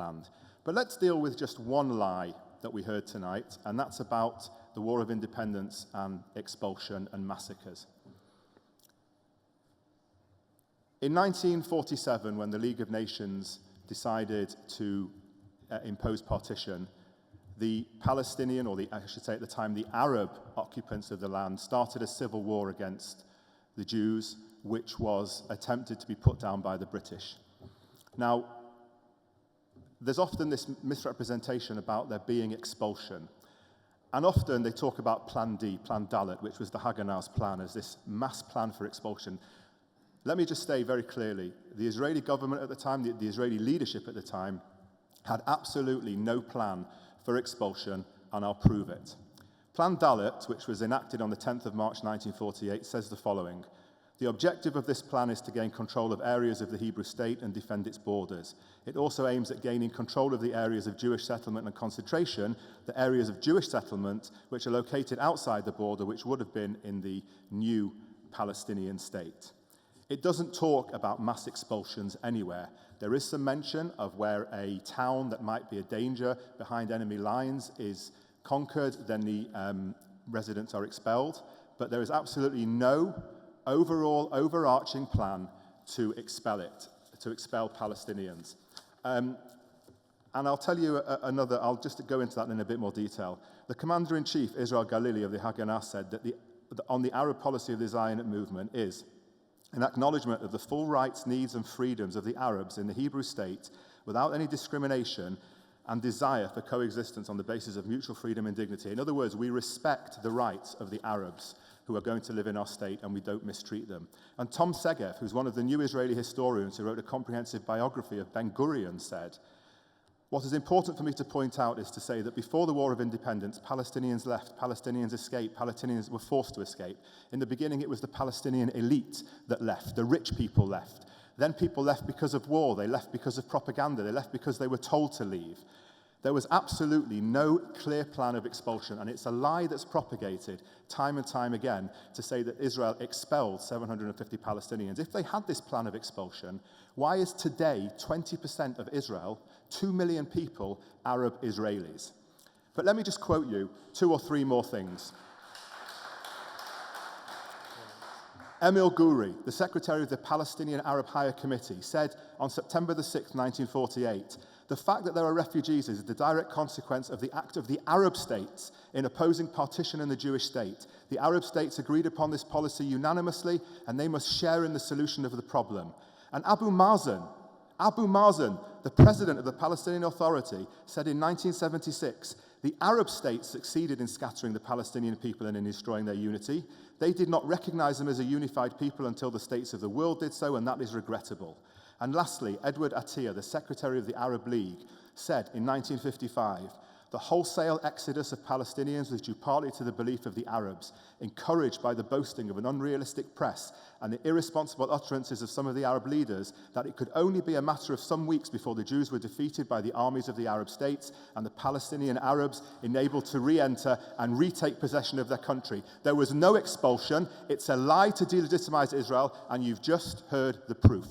land. But let's deal with just one lie that we heard tonight, and that's about the War of Independence and expulsion and massacres. In 1947, when the League of Nations decided to impose partition, the Palestinian, or I should say at the time, the Arab occupants of the land started a civil war against the Jews, which was attempted to be put down by the British. Now, there's often this misrepresentation about there being expulsion. And often they talk about Plan D, Plan Dalet, which was the Haganah's plan, as this mass plan for expulsion. Let me just say very clearly, the Israeli government at the time, the Israeli leadership at the time, had absolutely no plan for expulsion, and I'll prove it. Plan Dalet, which was enacted on the 10th of March 1948, says the following: the objective of this plan is to gain control of areas of the Hebrew state and defend its borders. It also aims at gaining control of the areas of Jewish settlement and concentration, the areas of Jewish settlement which are located outside the border, which would have been in the new Palestinian state. It doesn't talk about mass expulsions anywhere. There is some mention of where a town that might be a danger behind enemy lines is conquered, then the residents are expelled, but there is absolutely no overall overarching plan to expel Palestinians. And I'll tell you I'll just go into that in a bit more detail. The Commander-in-Chief, Israel Galili of the Haganah, said that on the Arab policy of the Zionist movement is an acknowledgement of the full rights, needs, and freedoms of the Arabs in the Hebrew state without any discrimination and desire for coexistence on the basis of mutual freedom and dignity. In other words, we respect the rights of the Arabs who are going to live in our state, and we don't mistreat them. And Tom Segev, who's one of the new Israeli historians who wrote a comprehensive biography of Ben-Gurion, said, "What is important for me to point out is to say that before the War of Independence, Palestinians left, Palestinians escaped, Palestinians were forced to escape. In the beginning, it was the Palestinian elite that left, the rich people left. Then people left because of war, they left because of propaganda, they left because they were told to leave. There was absolutely no clear plan of expulsion, and it's a lie that's propagated time and time again to say that Israel expelled 750 Palestinians. If they had this plan of expulsion, why is today 20% of Israel, 2 million people, Arab Israelis? But let me just quote you 2 or 3 more things. Emil Guri, the secretary of the Palestinian Arab Higher Committee, said on September the 6th, 1948, the fact that there are refugees is the direct consequence of the act of the Arab states in opposing partition in the Jewish state. The Arab states agreed upon this policy unanimously, and they must share in the solution of the problem. And Abu Mazen, the president of the Palestinian Authority, said in 1976, the Arab states succeeded in scattering the Palestinian people and in destroying their unity. They did not recognize them as a unified people until the states of the world did so, and that is regrettable. And lastly, Edward Atiyah, the secretary of the Arab League, said in 1955, the wholesale exodus of Palestinians was due partly to the belief of the Arabs, encouraged by the boasting of an unrealistic press and the irresponsible utterances of some of the Arab leaders that it could only be a matter of some weeks before the Jews were defeated by the armies of the Arab states and the Palestinian Arabs enabled to re-enter and retake possession of their country. There was no expulsion. It's a lie to delegitimize Israel, and you've just heard the proof.